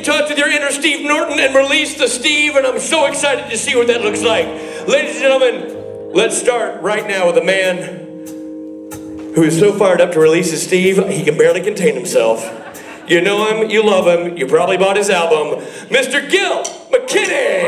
in touch with your inner Steve Norton and release the Steve, and I'm so excited to see what that looks like. Ladies and gentlemen, let's start right now with a man who is so fired up to release his Steve, he can barely contain himself. You know him, you love him, you probably bought his album, Mr. Gil McKinney!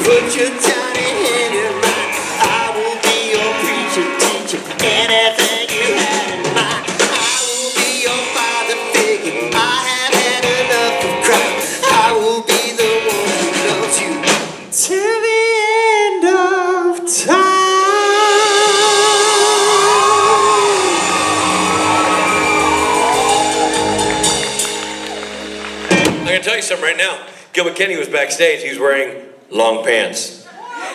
Put your tiny hand in mine. I will be your preacher, teacher, anything you have in mind. I will be your father figure. I have had enough of crime. I will be the one who loves you till the end of time. I'm gonna tell you something right now. Gil McKinney was backstage, he was wearing long pants.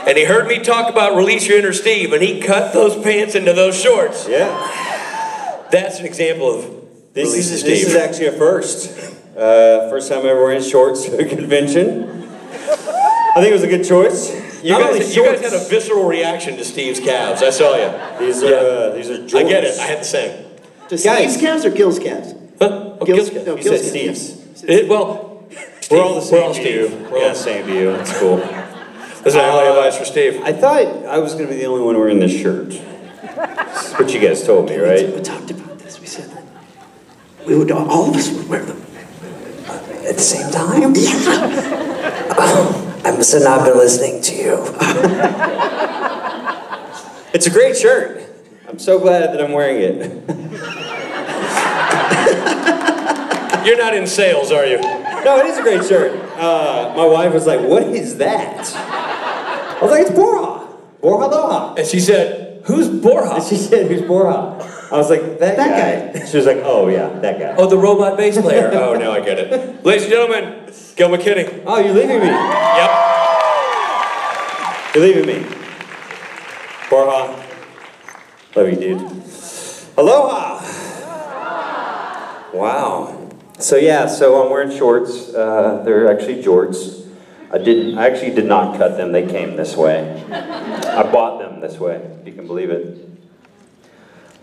And he heard me talk about release your inner Steve, and he cut those pants into those shorts. Yeah. That's an example of release your Steve. This is actually a first. First time ever wearing shorts to a convention. I think it was a good choice. You guys had a visceral reaction to Steve's calves. I saw you. These are jorts. I get it. I had the same. To Steve's calves or Gil's calves? Huh? Oh, Gil's Gil's no, You Gil's said calves. Steve's. Well, We're all the same We're all view. Steve. We're all the same view. It's cool. This is only advice for Steve. I thought I was going to be the only one wearing this shirt. That's what you guys told me, right? We talked about this. We said that we would all of us would wear them At the same time? Yeah. I must have not been listening to you. It's a great shirt. I'm so glad that I'm wearing it. You're not in sales, are you? No, it is a great shirt. My wife was like, "What is that?" I was like, "It's Borja. Borja Aloha." And she said, who's Borja? And she said, "Who's Borja?" I was like, that guy. She was like, "Oh yeah, that guy." Oh, the robot bass player. Oh, now I get it. Ladies and gentlemen, Gil McKinney. Oh, you're leaving me. Yep. You're leaving me. Borja. Love you, dude. Aloha. Wow. So yeah, so I'm wearing shorts. They're actually jorts. I actually did not cut them. They came this way. I bought them this way, if you can believe it.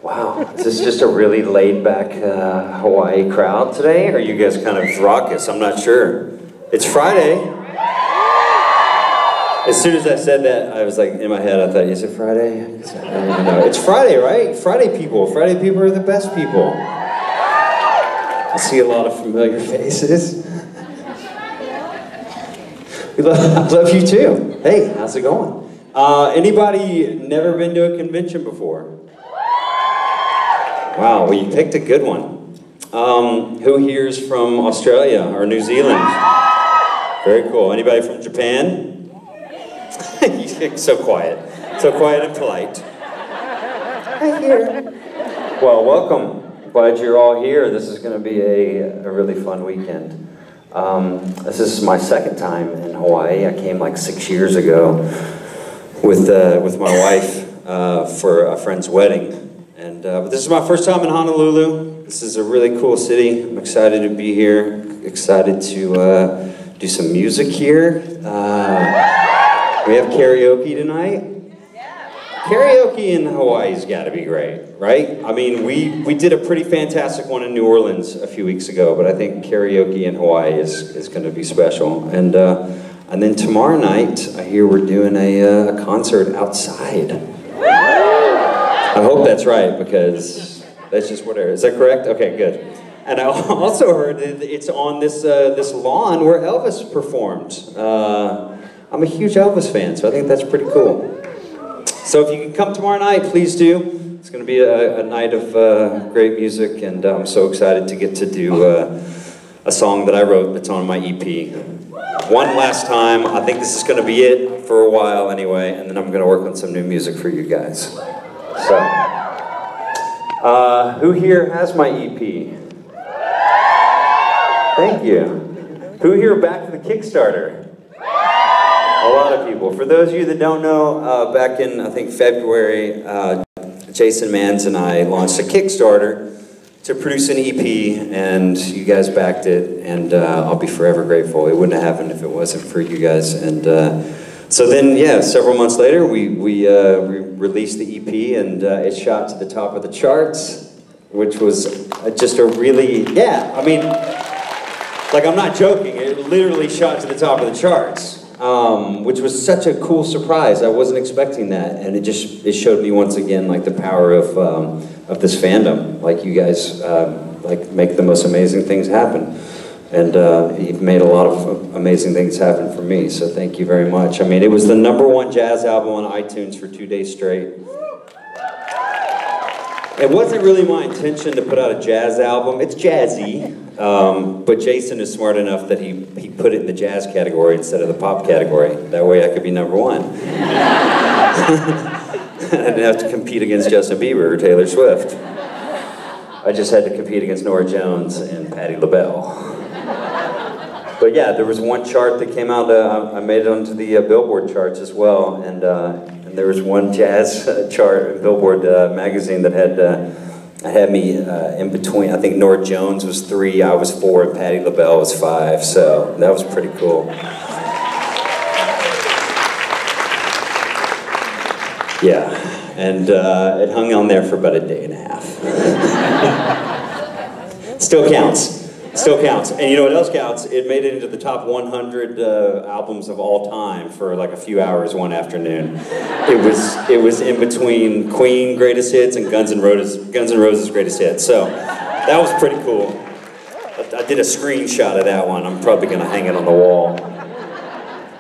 Wow, is this just a really laid-back Hawaii crowd today? Or are you guys kind of raucous? I'm not sure. It's Friday. As soon as I said that, I was like, in my head, I thought, is it Friday? I don't even know. It's Friday, right? Friday people are the best people. I see a lot of familiar faces. I love you too. Hey, how's it going? Anybody never been to a convention before? Wow, well you picked a good one. Who here is from Australia or New Zealand? Very cool. Anybody from Japan? So quiet and polite. Hi here. Well, welcome. Glad you're all here. This is going to be a really fun weekend. This is my second time in Hawaii. I came like 6 years ago with my wife for a friend's wedding. And but this is my first time in Honolulu. This is a really cool city. I'm excited to be here. Excited to do some music here. We have karaoke tonight. Karaoke in Hawaii's got to be great, right? I mean, we did a pretty fantastic one in New Orleans a few weeks ago, but I think karaoke in Hawaii is going to be special. And then tomorrow night, I hear we're doing a concert outside. I hope that's right, because that's just whatever. Is that correct? Okay, good. And I also heard that it's on this lawn where Elvis performed. I'm a huge Elvis fan, so I think that's pretty cool. So if you can come tomorrow night, please do. It's going to be a night of great music, and I'm so excited to get to do a song that I wrote that's on my EP. One last time. I think this is going to be it for a while anyway, and then I'm going to work on some new music for you guys. So, who here has my EP? Thank you. Who here backed the Kickstarter? A lot of people. For those of you that don't know, back in, I think, February, Jason Mans and I launched a Kickstarter to produce an EP, and you guys backed it, and I'll be forever grateful. It wouldn't have happened if it wasn't for you guys. And so then, yeah, several months later, we released the EP, and it shot to the top of the charts. which was just a really, yeah, I mean, like I'm not joking, it literally shot to the top of the charts, which was such a cool surprise. I wasn't expecting that, and it showed me once again like the power of this fandom. Like you guys like make the most amazing things happen, and you've made a lot of amazing things happen for me. So thank you very much. I mean, it was the #1 jazz album on iTunes for 2 days straight. It wasn't really my intention to put out a jazz album. It's jazzy, but Jason is smart enough that he put it in the jazz category instead of the pop category. That way I could be #1. I didn't have to compete against Justin Bieber or Taylor Swift. I just had to compete against Norah Jones and Patti LaBelle. But yeah, there was one chart that came out, I made it onto the Billboard charts as well, and there was one jazz chart, Billboard magazine, that had me in between. I think Norah Jones was 3, I was 4, and Patti LaBelle was 5, so that was pretty cool. Yeah, and it hung on there for about a day and a half. Still counts. Still counts. And you know what else counts? It made it into the top 100 albums of all time for like a few hours one afternoon. It was in between Queen Greatest Hits and Guns N' Roses Greatest Hits. So that was pretty cool. I did a screenshot of that one. I'm probably gonna hang it on the wall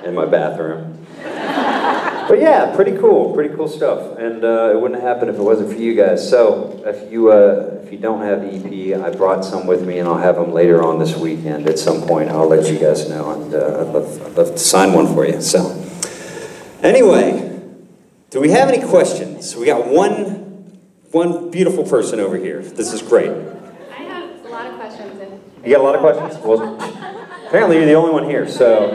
in my bathroom. But yeah, pretty cool stuff. And it wouldn't happen if it wasn't for you guys. So if you don't have the EP, I brought some with me, and I'll have them later on this weekend at some point. I'll let you guys know, and I'd love to sign one for you. So anyway, do we have any questions? We got one beautiful person over here. This is great. I have a lot of questions. You got a lot of questions? Well, apparently you're the only one here. So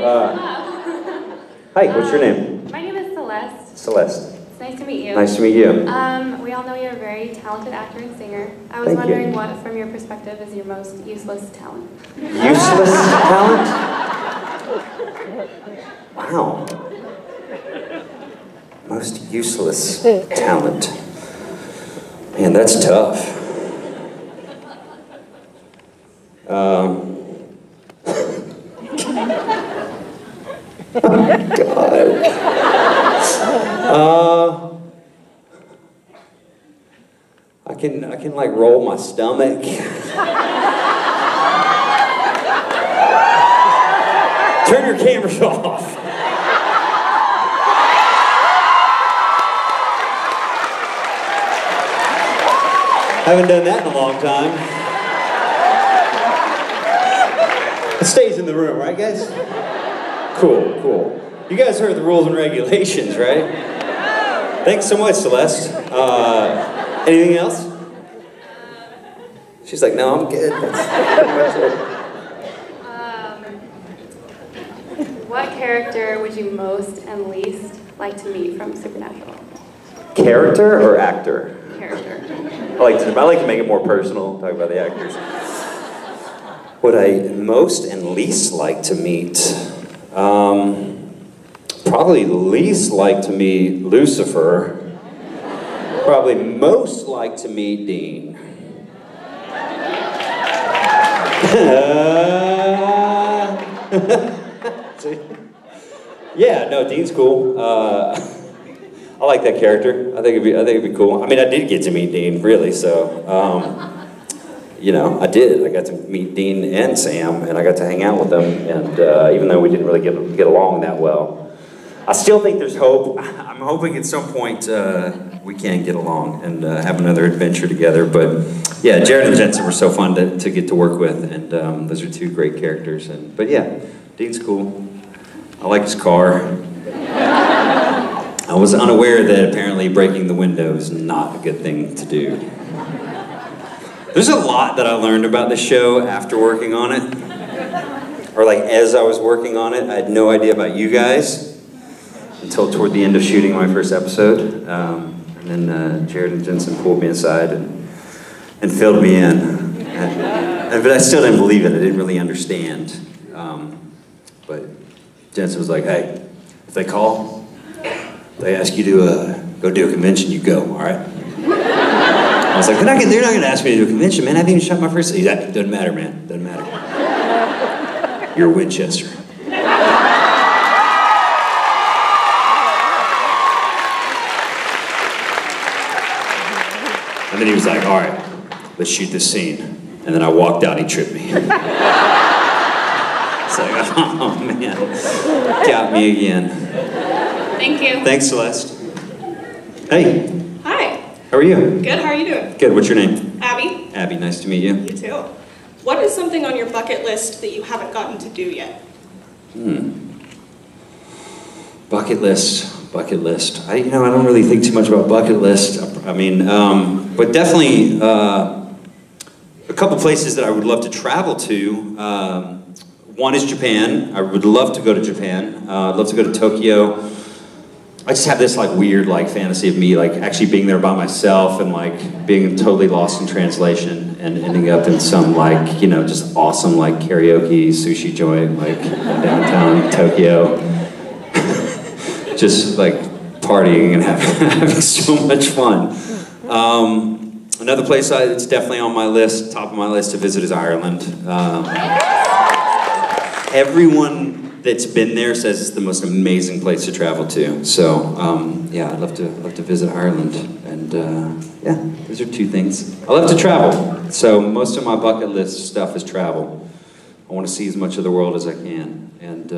hi, what's your name? My name is Celeste. Celeste. It's nice to meet you. Nice to meet you. We all know you're a very talented actor and singer. I was Thank wondering you. what, from your perspective, is your most useless talent? Useless talent? Wow. Most useless talent. Man, that's tough. I can like roll my stomach. Turn your cameras off. Haven't done that in a long time. It stays in the room, right guys? Cool, cool. You guys heard the rules and regulations, right? Thanks so much, Celeste. Anything else? She's like, no, I'm good. That's pretty much it. What character would you most and least like to meet from Supernatural? Character or actor? Character. I like to make it more personal, talk about the actors. What I most and least like to meet, probably least like to meet Lucifer. Probably most like to meet Dean. Yeah, no, Dean's cool. I like that character. I think it'd be cool. I mean, I did get to meet Dean, really. So, you know, I did. I got to meet Dean and Sam, and I got to hang out with them. And even though we didn't really get along that well, I still think there's hope. I'm hoping at some point we can get along and have another adventure together. But yeah, Jared and Jensen were so fun to get to work with, and those are 2 great characters. But yeah, Dean's cool. I like his car. I was unaware that apparently breaking the window is not a good thing to do. There's a lot that I learned about the show after working on it. Or like as I was working on it. I had no idea about you guys until toward the end of shooting my first episode. And then Jared and Jensen pulled me aside and filled me in. But I still didn't believe it. I didn't really understand. But Jensen was like, hey, if they call, they ask you to go do a convention, you go, all right? I was like, they're not gonna ask me to do a convention, man. I haven't even shot my first. He's like, doesn't matter, man. Doesn't matter. You're Winchester. And then he was like, all right, let's shoot this scene. And then I walked out, he tripped me. It's like, oh man, got me again. Thank you. Thanks, Celeste. Hey. Hi. How are you? Good, how are you doing? Good, what's your name? Abby. Abby, nice to meet you. You too. What is something on your bucket list that you haven't gotten to do yet? Bucket list. I don't really think too much about bucket list. I mean, but definitely a couple places that I would love to travel to. One is Japan. I would love to go to Japan. I'd love to go to Tokyo. I just have this like weird like fantasy of me like actually being there by myself and like being totally lost in translation and ending up in some like, you know, just awesome like karaoke sushi joint like downtown Tokyo. Just like partying and having so much fun. Another place that's definitely on my list, top of my list to visit is Ireland. Everyone that's been there says it's the most amazing place to travel to. So yeah, I'd love to visit Ireland. And yeah, those are two things. I love to travel. So most of my bucket list stuff is travel. I want to see as much of the world as I can. And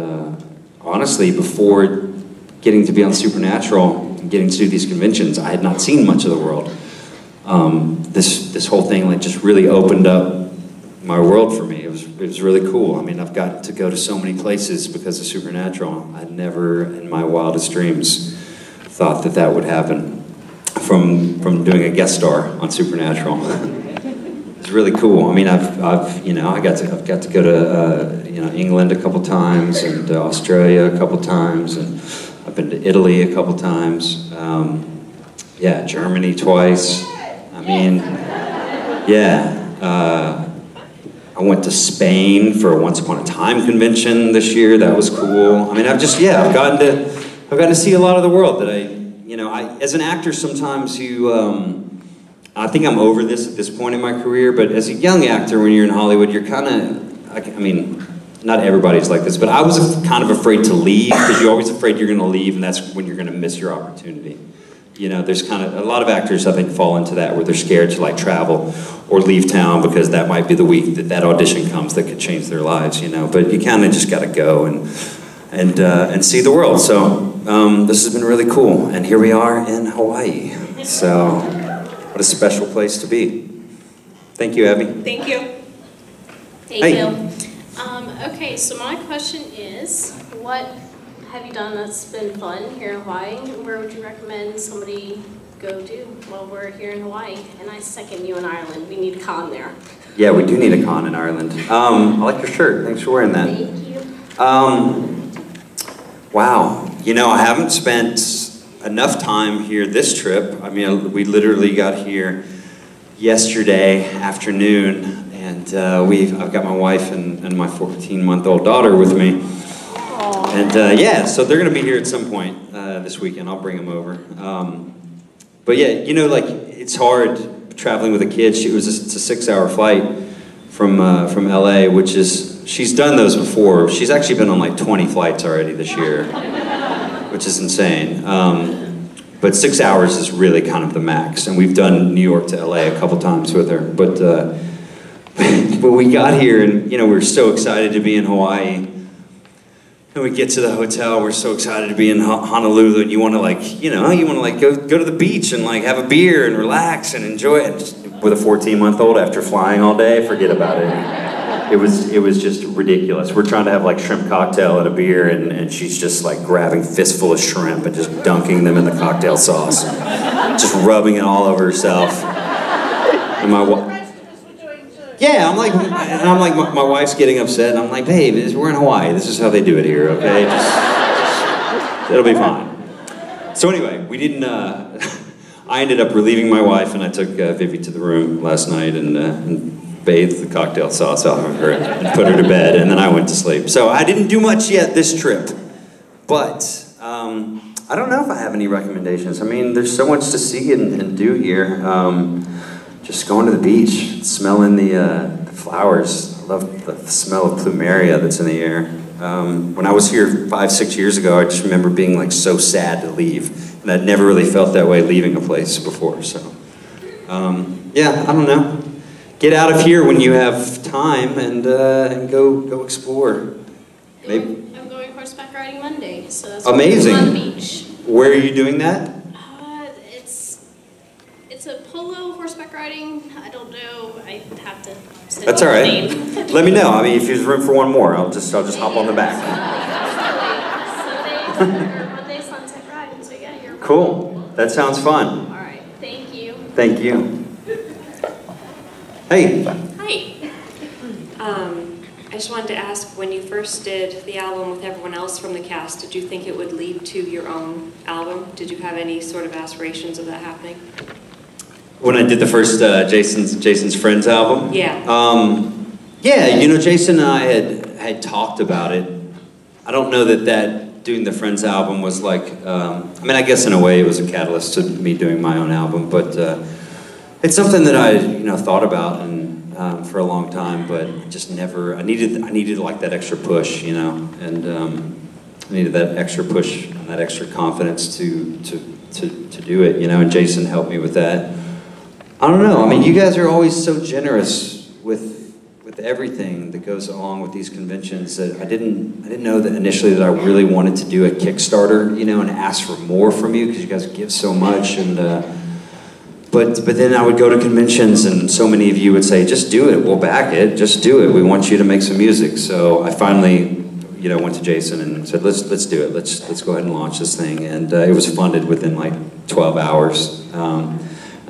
honestly, before getting to be on Supernatural and getting to do these conventions, I had not seen much of the world. This whole thing like just really opened up my world for me. It was really cool. I mean, I've gotten to go to so many places because of Supernatural. I'd never in my wildest dreams thought that would happen from doing a guest star on Supernatural. It's really cool. I mean, I've got to go to England a couple times and Australia a couple times, and I've been to Italy a couple times. Yeah, Germany twice. I mean, yeah. I went to Spain for a Once Upon a Time convention this year. That was cool. I mean, I've gotten to see a lot of the world that I as an actor sometimes I think I'm over this at this point in my career, but as a young actor when you're in Hollywood, you're kind of, I mean, not everybody's like this, but I was kind of afraid to leave because you're always afraid you're going to leave and that's when you're going to miss your opportunity. You know, there's kind of, a lot of actors I think fall into that where they're scared to like travel or leave town because that might be the week that audition comes that could change their lives, you know, but you kind of just got to go and see the world. So this has been really cool. And here we are in Hawaii. So what a special place to be. Thank you, Abby. Thank you. Thank you. Okay, so my question is, what have you done that's been fun here in Hawaii? Where would you recommend somebody go to while we're here in Hawaii? And I second you in Ireland. We need a con there. Yeah, we do need a con in Ireland. I like your shirt. Thanks for wearing that. Thank you. Wow. You know, I haven't spent enough time here this trip. I mean, we literally got here yesterday afternoon, and I've got my wife and my 14-month-old daughter with me. And yeah, so they're gonna be here at some point this weekend. I'll bring them over. But yeah, you know, like it's hard traveling with a kid. It's a 6-hour flight from LA, which is, she's done those before. She's actually been on like 20 flights already this year, which is insane. But 6 hours is really kind of the max. And we've done New York to LA a couple times with her. But we got here and, you know, we were so excited to be in Hawaii. And we get to the hotel, we're so excited to be in Honolulu, and you want to like, you know, go to the beach and like have a beer and relax and enjoy it. Just, with a 14-month-old after flying all day, forget about it. It was just ridiculous. We're trying to have like shrimp cocktail and a beer, and she's just like grabbing fistful of shrimp and just dunking them in the cocktail sauce, and just rubbing it all over herself. And yeah, I'm like, my wife's getting upset, and I'm like, babe, we're in Hawaii. This is how they do it here, okay? Just it'll be fine. So anyway, we didn't. I ended up relieving my wife, and I took Vivi to the room last night and bathed the cocktail sauce off of her and put her to bed, and then I went to sleep. So I didn't do much yet this trip, but I don't know if I have any recommendations. I mean, there's so much to see and do here. just going to the beach, smelling the flowers. I love the smell of plumeria that's in the air. When I was here 5, 6 years ago, I just remember being like so sad to leave, and I'd never really felt that way leaving a place before. So, yeah, I don't know. Get out of here when you have time and go explore. Maybe. I'm going horseback riding Monday, so that's amazing. On the beach. Where are you doing that? It's a polo horseback riding. I don't know. I have to. That's all right. Let me know. I mean, if there's room for one more, I'll just hop on the back. Monday sunset ride. So yeah, you're Cool. That sounds fun. All right. Thank you. Thank you. Hey. Hi. I just wanted to ask, when you first did the album with everyone else from the cast, did you think it would lead to your own album? Did you have any sort of aspirations of that happening? When I did the first Jason's Friends album? Yeah. Yeah, you know, Jason and I had talked about it. I don't know that doing the Friends album was like, I mean, I guess in a way it was a catalyst to me doing my own album, but it's something that I, you know, thought about and for a long time, but just never. I needed like that extra push, you know, and I needed that extra push and that extra confidence to do it, you know. And Jason helped me with that. I don't know. I mean, you guys are always so generous with everything that goes along with these conventions that I didn't know that initially that I really wanted to do a Kickstarter, you know, and ask for more from you because you guys give so much and. But then I would go to conventions and so many of you would say, just do it, we'll back it, just do it, we want you to make some music. So I finally, you know, went to Jason and said, let's do it, let's go ahead and launch this thing. And it was funded within like 12 hours. And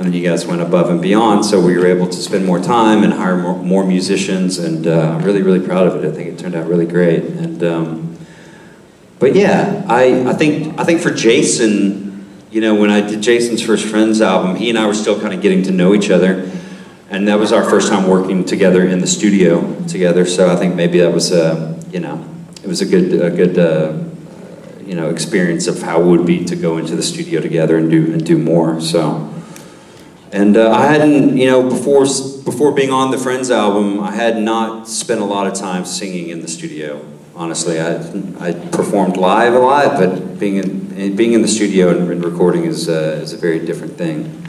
then you guys went above and beyond, so we were able to spend more time and hire more musicians, and I'm really, really proud of it. I think it turned out really great. And but yeah, I think for Jason, you know, when I did Jason's First Friends album, he and I were still kind of getting to know each other, and that was our first time working together in the studio together. So I think maybe that was, you know, it was a good, you know, experience of how it would be to go into the studio together and do more. So, and I hadn't, you know, before being on the Friends album, I had not spent a lot of time singing in the studio. Honestly, I performed live a lot, but being in the studio and recording is a very different thing.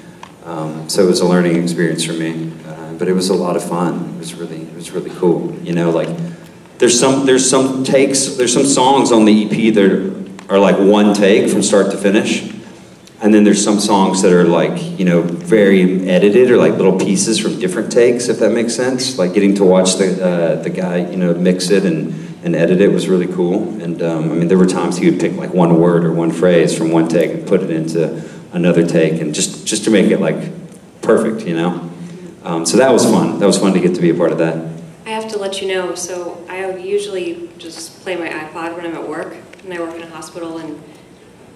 So it was a learning experience for me, but it was a lot of fun. It was really cool. You know, like there's some songs on the EP that are like one take from start to finish, and then there's some songs that are like, you know, very edited or like little pieces from different takes, if that makes sense. Like getting to watch the guy, you know, mix it and edit it was really cool. And I mean, there were times he would pick like one word or one phrase from one take and put it into another take, and just to make it like perfect, you know. So that was fun. That was fun to get to be a part of that. I have to let you know, so I usually just play my iPod when I'm at work, and I work in a hospital, and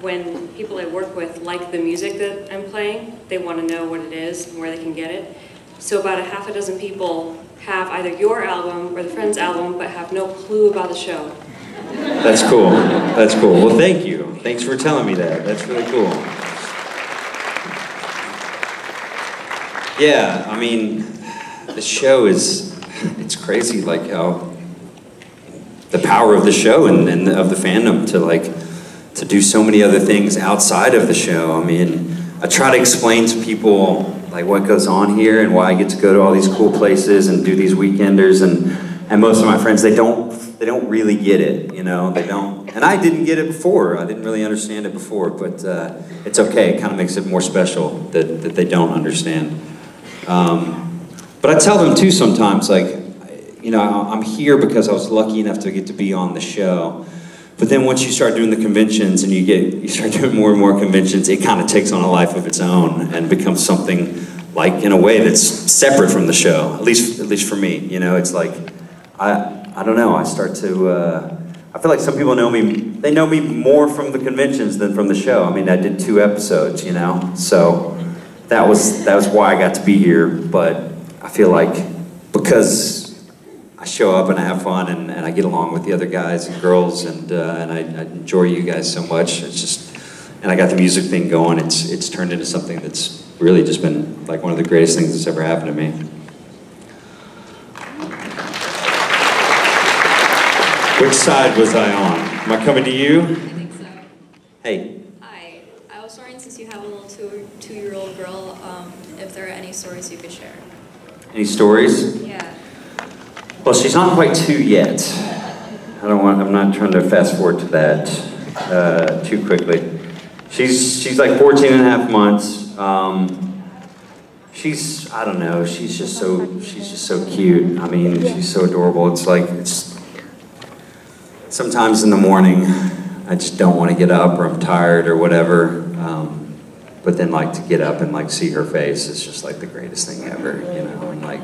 when people I work with like the music that I'm playing, they want to know what it is and where they can get it. So about a half a dozen people have either your album or the Friends album, but have no clue about the show. That's cool. That's cool. Well, thank you. Thanks for telling me that. That's really cool. Yeah, I mean, the show it's crazy, like how the power of the show and of the fandom to do so many other things outside of the show. I mean, I try to explain to people like what goes on here and why I get to go to all these cool places and do these weekenders, and most of my friends, they don't really get it, you know, they don't. And I didn't get it before. I didn't really understand it before, but it's okay. It kind of makes it more special that they don't understand. But I tell them too sometimes, like, you know, I'm here because I was lucky enough to get to be on the show. But then once you start doing the conventions and you start doing more and more conventions, it kind of takes on a life of its own and becomes something like, in a way, that's separate from the show. At least for me, you know, it's like I don't know. I start to. I feel like some people know me. They know me more from the conventions than from the show. I mean, I did 2 episodes, you know, so that was why I got to be here. But I feel like because I show up and I have fun and I get along with the other guys and girls and I enjoy you guys so much. It's just, and I got the music thing going. It's turned into something that's really just been like one of the greatest things that's ever happened to me. Which side was I on? Am I coming to you? I think so. Hey. Hi. I was wondering, since you have a little two-year-old girl, if there are any stories you could share. Any stories? Yeah. Well, she's not quite 2 yet. I'm not trying to fast forward to that too quickly. She's like 14 and a half months. I don't know, she's just so cute. I mean, she's so adorable. Sometimes in the morning, I just don't want to get up, or I'm tired or whatever. But then like to get up and like see her face is just like the greatest thing ever, you know, and like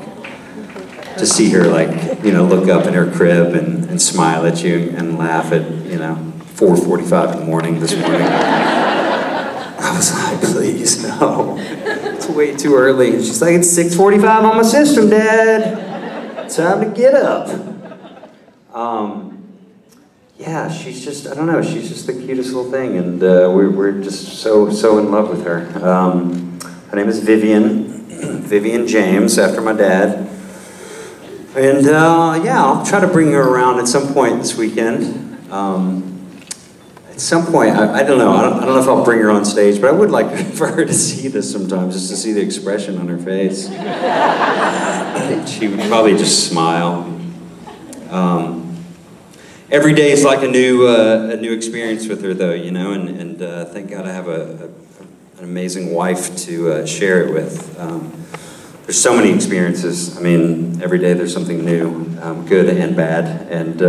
to see her like, you know, look up in her crib and smile at you and laugh at, you know, 4:45 in the morning this morning. I was like, please, no. It's way too early. And she's like, it's 6:45 on my system, Dad. Time to get up. Yeah, she's just, I don't know, she's just the cutest little thing, and we're just so in love with her. Her name is Vivian James, after my dad. And yeah, I'll try to bring her around at some point this weekend. At some point, I don't know. I don't know if I'll bring her on stage, but I would like for her to see this sometimes, just to see the expression on her face. She would probably just smile. Every day is like a new experience with her, though, you know. And thank God I have an amazing wife to share it with. There's so many experiences. I mean, every day there's something new, good and bad, and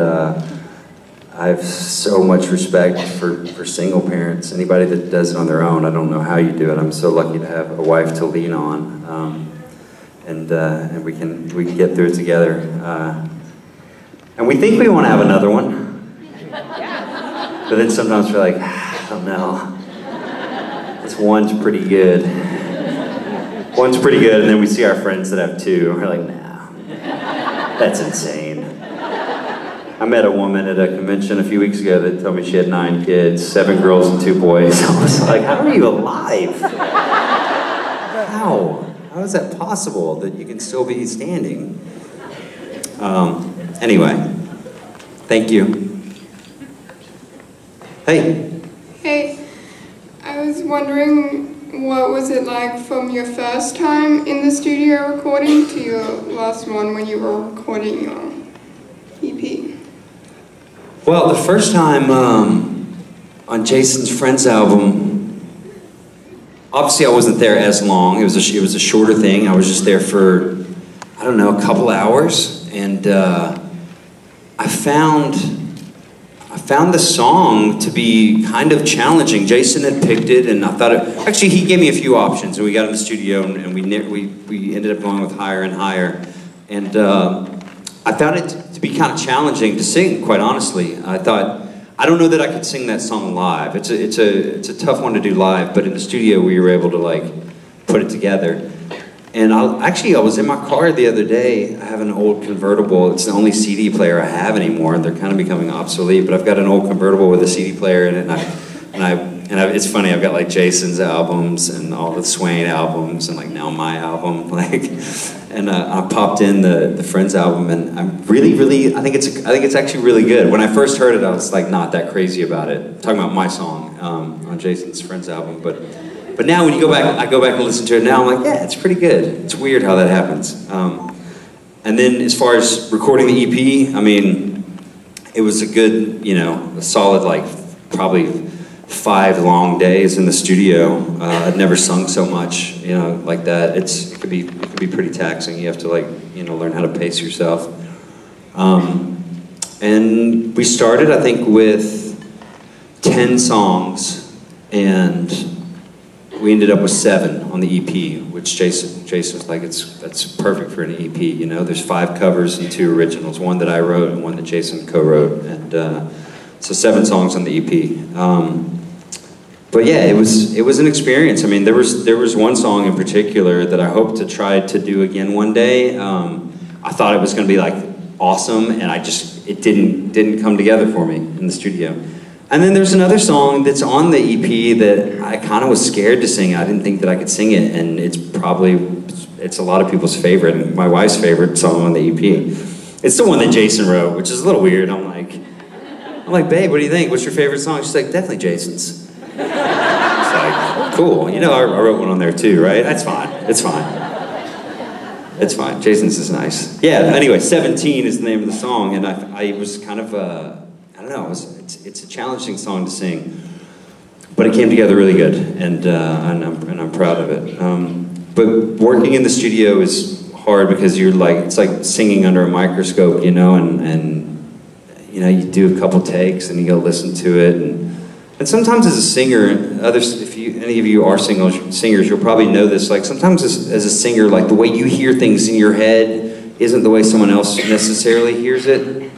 I have so much respect for single parents. Anybody that does it on their own, I don't know how you do it. I'm so lucky to have a wife to lean on, and we can get through it together. And we think we want to have another one, but then sometimes we're like, I don't know. This one's pretty good. One's pretty good, and then we see our friends that have two, and we're like, nah, that's insane. I met a woman at a convention a few weeks ago that told me she had 9 kids, 7 girls and 2 boys. I was like, how are you alive? How? How is that possible that you can still be standing? Anyway, thank you. Hey. Hey, I was wondering, what was it like from your first time in the studio recording to your last one when you were recording your EP? Well, the first time on Jason's Friends album, obviously I wasn't there as long. It was a shorter thing. I was just there for, I don't know, a couple hours, and I found the song to be kind of challenging. Jason had picked it, and I thought actually he gave me a few options, and we got in the studio, and we ended up going with Higher and Higher, and I found it to be kind of challenging to sing, quite honestly. I thought, I don't know that I could sing that song live. It's a tough one to do live, but in the studio we were able to like put it together. And I was in my car the other day. I have an old convertible. It's the only CD player I have anymore. They're kind of becoming obsolete, but I've got an old convertible with a CD player in it, and it's funny. I've got like Jason's albums and all the Swain albums, and like now my album, like, and I popped in the Friends album, and I'm really, I think it's actually really good. When I first heard it, I was like not that crazy about it. I'm talking about my song on Jason's Friends album, but now when I go back and listen to it now, I'm like, yeah, it's pretty good. It's weird how that happens. And then as far as recording the EP, I mean, it was a good, a solid like probably 5 long days in the studio. I'd never sung so much, like that. It could be pretty taxing. You have to like, learn how to pace yourself. And we started, I think, with 10 songs, and we ended up with 7 on the EP, which Jason was like, that's perfect for an EP, There's 5 covers and 2 originals, one that I wrote and one that Jason co-wrote, and so 7 songs on the EP. But yeah, it was an experience. I mean, there was one song in particular that I hope to try to do again one day. I thought it was going to be like awesome, and it didn't come together for me in the studio. And then there's another song that's on the EP that I kind of was scared to sing. I didn't think that I could sing it, and it's a lot of people's favorite, and my wife's favorite song on the EP. It's the one that Jason wrote, which is a little weird. I'm like, babe, what do you think? What's your favorite song? She's like, definitely Jason's. It's like, cool. You know, I wrote one on there too, right? That's fine. It's fine. It's fine. Jason's is nice. Yeah. Anyway, 17 is the name of the song, and I was kind of I don't know. It's a challenging song to sing, but it came together really good, and I'm proud of it. But working in the studio is hard because it's like singing under a microscope, you know, and you know, you do a couple takes and you go listen to it, and sometimes as a singer, if any of you are singers, you'll probably know this. Like sometimes as a singer, like the way you hear things in your head isn't the way someone else necessarily hears it.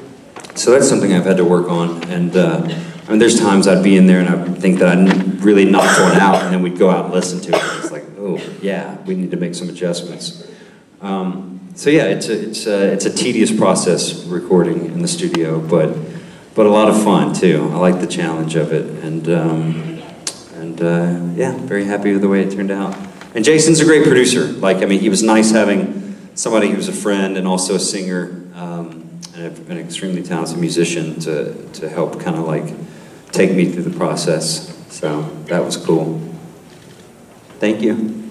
So that's something I've had to work on, and I mean, there's times I'd be in there and I'd think that I really knocked one out, and then we'd go out and listen to it, and it's like, oh yeah, we need to make some adjustments. So yeah, it's a tedious process recording in the studio, but a lot of fun too. I like the challenge of it, and yeah, very happy with the way it turned out. And Jason's a great producer. Like, I mean, he was nice having somebody who's a friend and also a singer, and an extremely talented musician to help kind of like take me through the process. So that was cool. Thank you.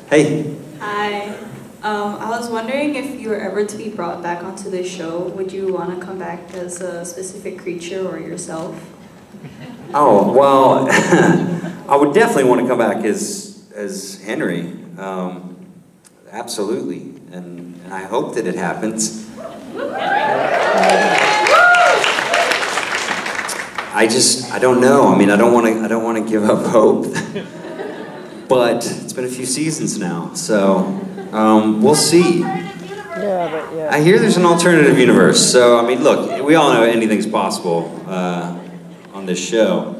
Hey. Hi. I was wondering if you were ever to be brought back onto the show, would you want to come back as a specific creature or yourself? Oh, well, I would definitely want to come back as Henry. Absolutely. And I hope that it happens. I don't know. I mean, I don't want to give up hope. But it's been a few seasons now, so we'll see. I hear there's an alternative universe, so I mean, look, we all know anything's possible on this show.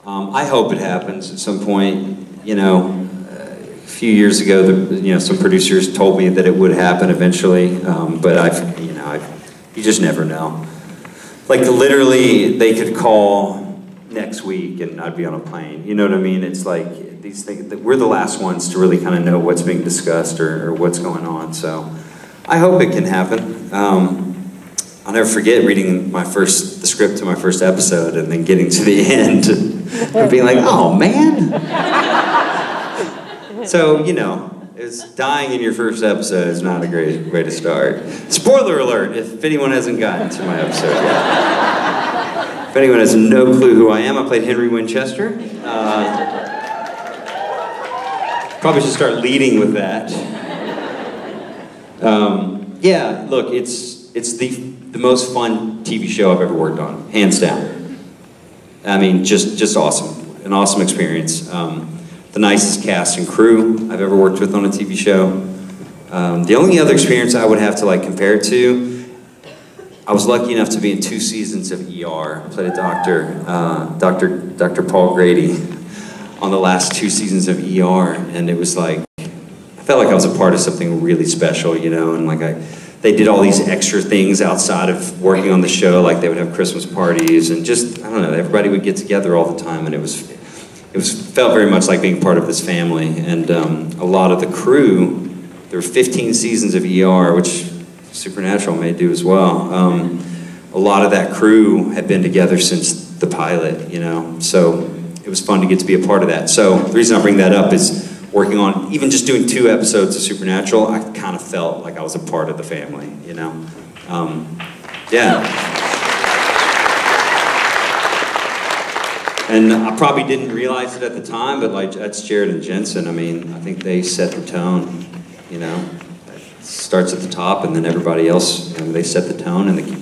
I hope it happens at some point. You know, a few years ago, some producers told me that it would happen eventually, but you just never know. Like literally, they could call next week and I'd be on a plane. You know what I mean? It's like these things, we're the last ones to really kind of know what's being discussed or what's going on. So I hope it can happen. I'll never forget reading the script to my first episode and then getting to the end and being like, oh man. So, you know, dying in your first episode is not a great way to start. Spoiler alert, if anyone hasn't gotten to my episode yet. If anyone has no clue who I am, I played Henry Winchester. Probably should start leading with that. Yeah, look, it's the most fun TV show I've ever worked on, hands down. I mean, just awesome, an awesome experience. The nicest cast and crew I've ever worked with on a TV show. The only other experience I would have to like compare it to, I was lucky enough to be in 2 seasons of ER. I played a doctor, Dr. Paul Grady, on the last 2 seasons of ER, and it was like, I felt like I was a part of something really special, you know, and like they did all these extra things outside of working on the show, like they would have Christmas parties, and just, I don't know, everybody would get together all the time, and it felt very much like being part of this family, and a lot of the crew, there were 15 seasons of ER, which Supernatural may do as well. A lot of that crew had been together since the pilot, you know, so it was fun to get to be a part of that. So the reason I bring that up is working on, even just doing 2 episodes of Supernatural, I kind of felt like I was a part of the family, you know. Yeah. And I probably didn't realize it at the time, but like that's Jared and Jensen. I mean, I think they set the tone, you know. It starts at the top, and then everybody else, you know, they set the tone, and the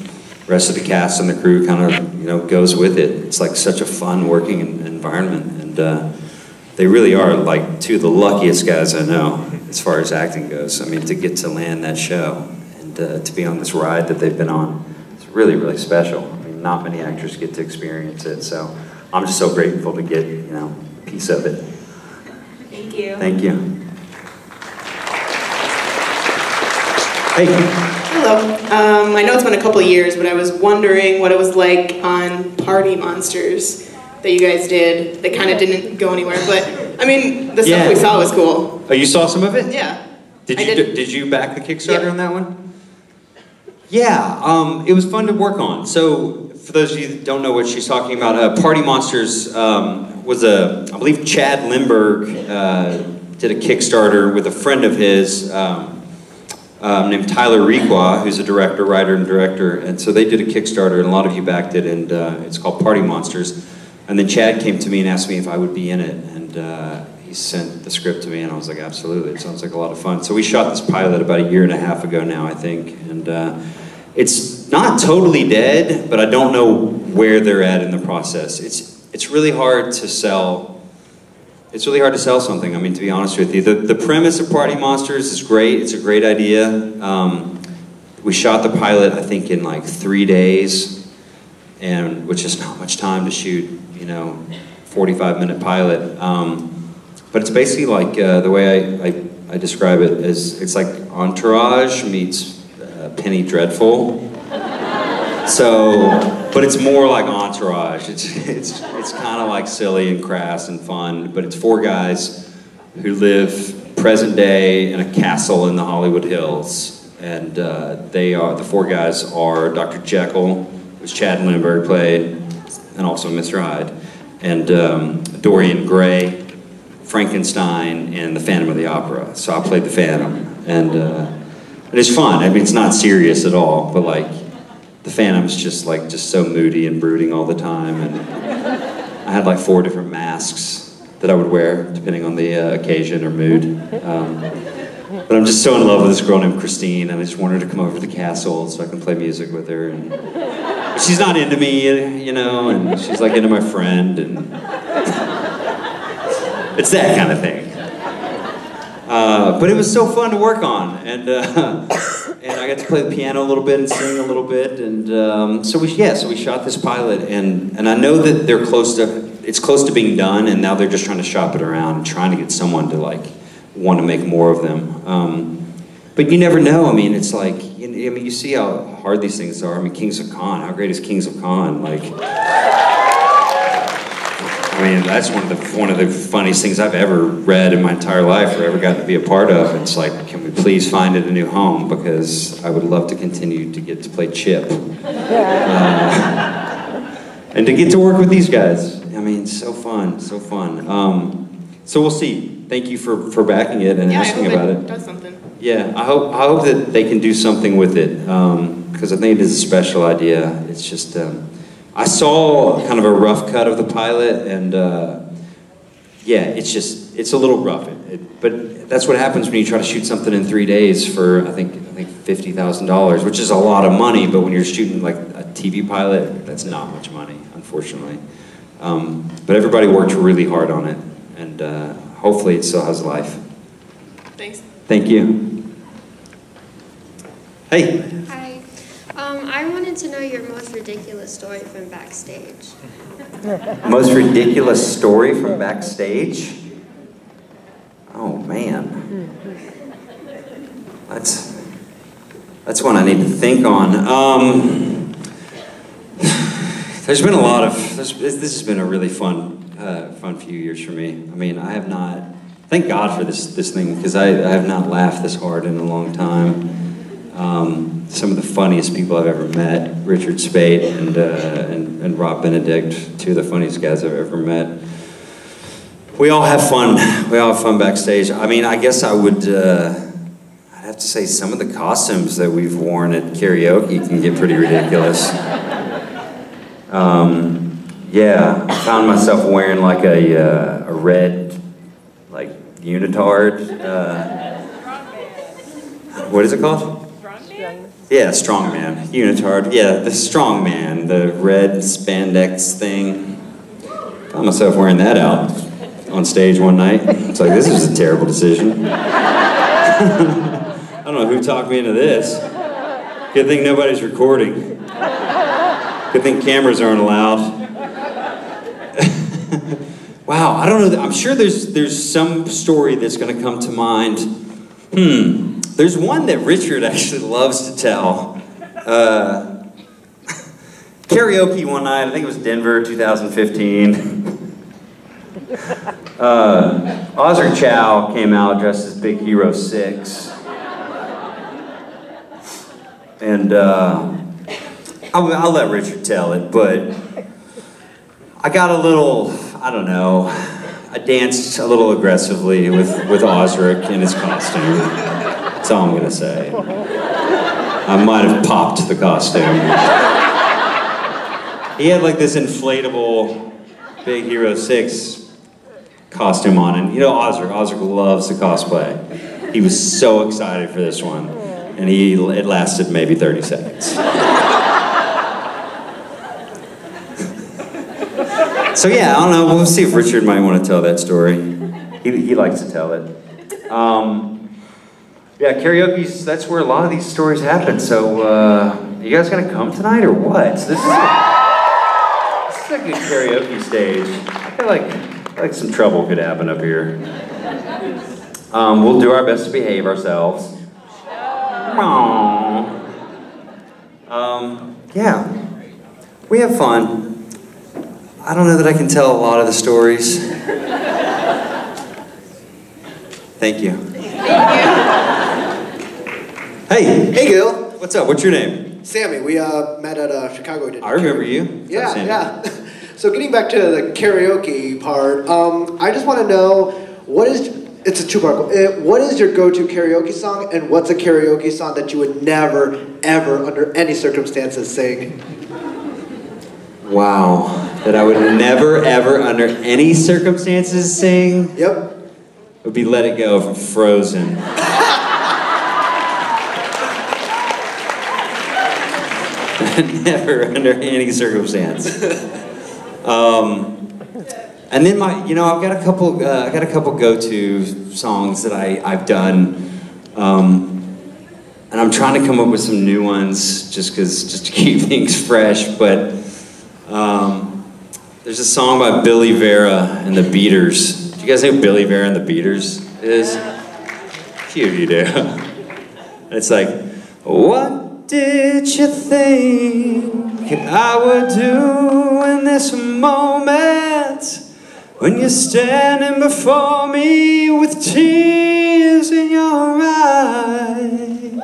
rest of the cast and the crew kind of, you know, goes with it. It's like such a fun working environment, and they really are like 2 of the luckiest guys I know as far as acting goes. I mean, to get to land that show and to be on this ride that they've been on, it's really, really special. I mean, not many actors get to experience it, so I'm just so grateful to get, you know, a piece of it. Thank you. Thank you. Hey. Hello. I know it's been a couple of years, but I was wondering what it was like on Party Monsters that you guys did. They kind of didn't go anywhere, but I mean, the stuff we saw was cool. Oh, you saw some of it? Yeah. Did you back the Kickstarter on that one? Yeah, it was fun to work on. So, for those of you that don't know what she's talking about, Party Monsters was I believe Chad Lindbergh did a Kickstarter with a friend of his named Tyler Requa, who's a writer and director, and so they did a Kickstarter, and a lot of you backed it, and it's called Party Monsters. And then Chad came to me and asked me if I would be in it, and he sent the script to me, and I was like, absolutely, it sounds like a lot of fun. So we shot this pilot about 1.5 years ago now, I think, and it's not totally dead, but I don't know where they're at in the process. It's really hard to sell. It's really hard to sell something, I mean, to be honest with you. The premise of Party Monsters is great. It's a great idea. We shot the pilot, I think, in like 3 days, and which is not much time to shoot, 45-minute pilot. But it's basically like, the way I describe it is, it's like Entourage meets Penny Dreadful. So, but it's more like Entourage. It's kind of like silly and crass and fun, but it's 4 guys who live present day in a castle in the Hollywood Hills. And the 4 guys are Dr. Jekyll, which Chad Lindbergh played, and also Mr. Hyde, and Dorian Gray, Frankenstein, and the Phantom of the Opera. So I played the Phantom, and it's fun. I mean, it's not serious at all, but like, the Phantom's just so moody and brooding all the time, and I had like 4 different masks that I would wear depending on the occasion or mood. But I'm just so in love with this girl named Christine, and I just want her to come over to the castle so I can play music with her. And but she's not into me, and she's like into my friend, and it's that kind of thing. But it was so fun to work on, and I got to play the piano a little bit and sing a little bit, and so we shot this pilot, and I know that it's close to being done, and now they're just trying to shop it around and trying to get someone to like want to make more of them. But you never know. I mean, it's like you see how hard these things are. I mean, Kings of Con. How great is Kings of Con? Like. I mean, that's one of the funniest things I've ever read in my entire life or ever gotten to be a part of. It's like, can we please find it a new home? Because I would love to continue to get to play Chip. And to get to work with these guys. I mean, so fun, so fun. So we'll see. Thank you for backing it and asking about it. Does something. Yeah, I hope that they can do something with it. Because I think it is a special idea. It's just... I saw kind of a rough cut of the pilot, and yeah, it's a little rough. But that's what happens when you try to shoot something in 3 days for I think $50,000, which is a lot of money. But when you're shooting like a TV pilot, that's not much money, unfortunately. But everybody worked really hard on it, and hopefully it still has life. Thanks. Thank you. Hey. Hi. I wanted to know your most ridiculous story from Backstage. Most ridiculous story from Backstage? Oh man. That's one I need to think on. There's been a lot of, this has been a really fun few years for me. I mean, I have not, thank God for this thing, because I have not laughed this hard in a long time. Some of the funniest people I've ever met, Richard Speight and Rob Benedict, 2 of the funniest guys I've ever met. We all have fun. We all have fun backstage. I mean, I guess I'd have to say some of the costumes that we've worn at karaoke can get pretty ridiculous. Yeah, I found myself wearing like a red, like, unitard. What is it called? Yeah, strongman, unitard. Yeah, the strongman, the red spandex thing. Found myself wearing that out on stage one night. It's like, this is a terrible decision. I don't know who talked me into this. Good thing nobody's recording. Good thing cameras aren't allowed. Wow, I don't know. I'm sure there's some story that's going to come to mind. There's one that Richard actually loves to tell. Karaoke one night, I think it was Denver, 2015. Ozric Chow came out dressed as Big Hero 6. And I'll let Richard tell it, but I got a little, I don't know, I danced a little aggressively with Ozric in his costume. That's all I'm gonna say. I might have popped the costume. He had like this inflatable Big Hero 6 costume on, and you know Ozric loves to cosplay. He was so excited for this one, and it lasted maybe 30 seconds. So yeah, I don't know, we'll see if Richard might want to tell that story. He likes to tell it. Yeah, karaoke's, that's where a lot of these stories happen, so you guys gonna come tonight or what? This is a good karaoke stage. I feel like some trouble could happen up here. We'll do our best to behave ourselves. Yeah, we have fun. I don't know that I can tell a lot of the stories. Thank you. Hey. Hey, Gil. What's up? What's your name? Sammy. We met at Chicago. I remember you. Yeah, yeah. So getting back to the karaoke part, I just want to know, it's a two-part, what is your go-to karaoke song, and what's a karaoke song that you would never, ever, under any circumstances, sing? Wow. That I would never, ever, under any circumstances sing? Yep. It would be Let It Go from Frozen. Never, under any circumstance. And then I've got a couple go-to songs that I've done, and I'm trying to come up with some new ones just to keep things fresh. But there's a song by Billy Vera and the Beaters. Do you guys know who Billy Vera and the Beaters is? A few of you do. And it's like, what did you think I would do in this moment when you're standing before me with tears in your eyes?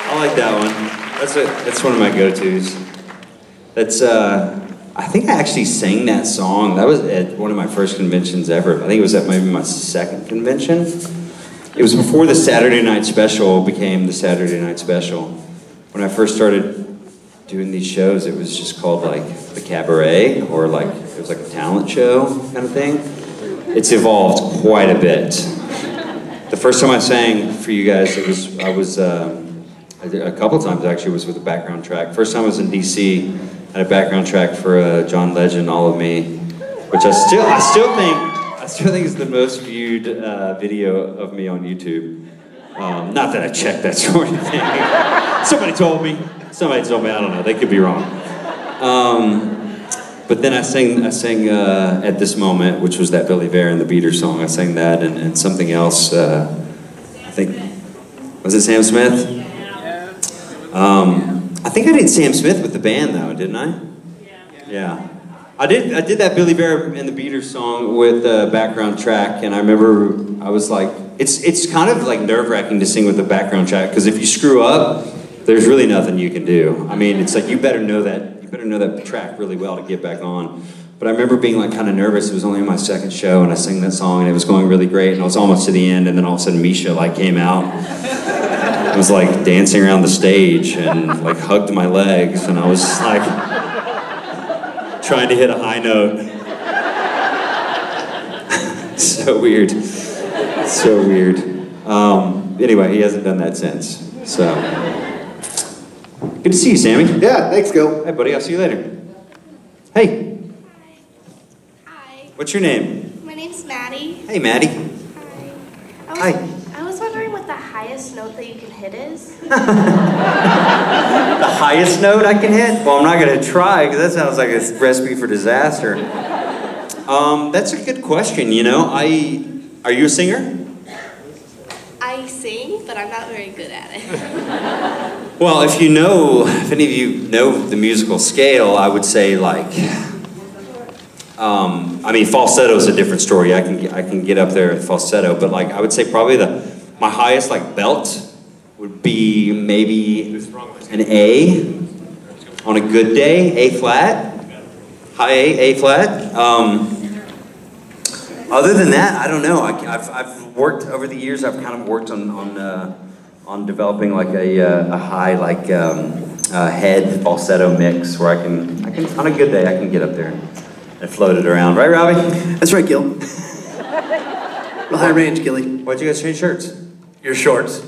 I like that one. That's one of my go-tos. That's I think I actually sang that song. That was at one of my first conventions ever. I think it was at maybe my second convention. It was before the Saturday Night Special became the Saturday Night Special. When I first started doing these shows, it was just called like the Cabaret, or like it was like a talent show kind of thing. It's evolved quite a bit. The first time I sang for you guys, I did a couple times actually, was with a background track. First time I was in DC, I had a background track for John Legend, All of Me, which I still think is the most viewed video of me on YouTube. Not that I checked that sort of thing. Somebody told me, I don't know, they could be wrong. But then I sang At This Moment, which was that Billy Vera and the Beaters song. I sang that and something else, I think, was it Sam Smith? I think I did Sam Smith with the band though, didn't I? Yeah. I did that Billy Vera and the Beaters song with a background track, and I remember I was like, it's kind of like nerve-wracking to sing with the background track, because if you screw up, there's really nothing you can do. I mean, it's like you better know that track really well to get back on. But I remember being like kind of nervous. It was only my second show, and I sang that song, and it was going really great, and I was almost to the end, and then all of a sudden Misha like came out. I was like dancing around the stage and like hugged my legs, and I was like trying to hit a high note. So weird. So weird. Anyway, he hasn't done that since. So good to see you, Sammy. Yeah, thanks, Gil. Hey, buddy, I'll see you later. Hey. Hi. What's your name? My name's Maddie. Hey, Maddie. Hi. I was wondering what the highest note that you can hit is. The highest note I can hit? Well, I'm not going to try, because that sounds like a recipe for disaster. That's a good question, you know. Are you a singer? I sing, but I'm not very good at it. Well, if any of you know the musical scale, I would say like, I mean, falsetto is a different story. I can get up there with falsetto, but like I would say probably my highest like belt would be maybe an A on a good day, A flat, high A flat. Other than that, I don't know. I've worked over the years. I've kind of worked on developing like a high like head falsetto mix where I can on a good day I can get up there and float it around. Right, Robbie? That's right, Gil. Real high range, Gilly. Why'd you guys change shirts? Your shorts.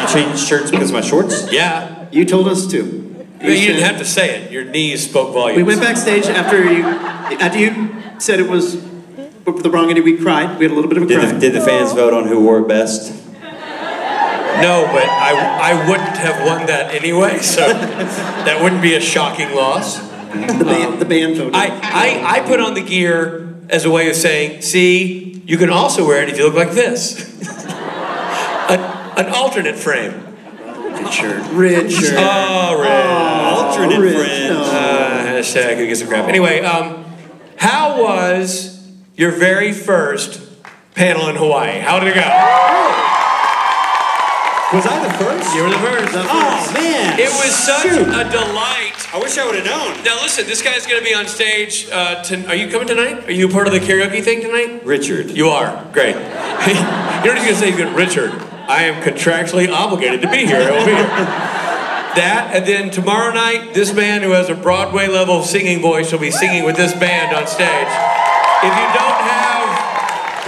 You changed shirts because of my shorts? Yeah. You told us to. You didn't have to say it. Your knees spoke volumes. We went backstage after you said it was the wrong ending. We cried. We had a little bit of a cry. Did the fans vote on who wore it best? No, but I wouldn't have won that anyway, so that wouldn't be a shocking loss. The band voted. I put on the gear as a way of saying, see, you can also wear it if you look like this. An alternate frame. Red shirt. Oh, red. Alternate frame. No. Hashtag who gives a crap. Anyway, how was your very first panel in Hawaii? How did it go? Was I the first? You were the first. Oh, man. It was such a delight. I wish I would have known. Now listen, this guy's going to be on stage. Are you coming tonight? Are you part of the karaoke thing tonight? Richard. You are. Great. You know what he's going to say? He's going to, Richard, I am contractually obligated to be here. I will be here. That, and then tomorrow night, this man who has a Broadway level singing voice will be singing with this band on stage. If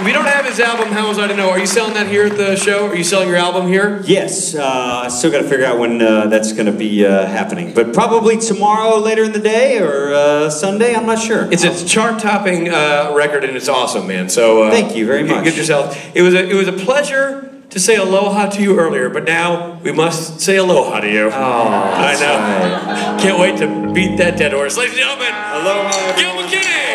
you don't have his album, how was I to know? Are you selling that here at the show? Are you selling your album here? Yes, I still got to figure out when that's going to be happening. But probably tomorrow later in the day or Sunday, I'm not sure. It's a chart-topping record and it's awesome, man. So thank you very much. Get yourself. It was a pleasure to say aloha to you earlier, but now we must say aloha to you. Oh, I know. Right. Can't wait to beat that dead horse. Ladies and gentlemen, aloha, Gil McKinney!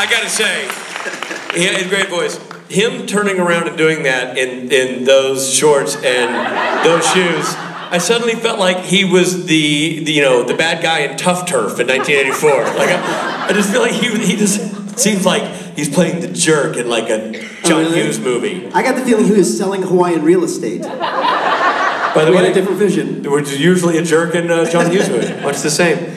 I gotta say, he had a great voice. Him turning around and doing that in those shorts and those shoes, I suddenly felt like he was the bad guy in Tough Turf in 1984. Like I just feel like he just seems like he's playing the jerk in like a John Hughes movie. I got the feeling he was selling Hawaiian real estate. By the way, a different vision. Which is usually a jerk in John Hughes movie. Much the same.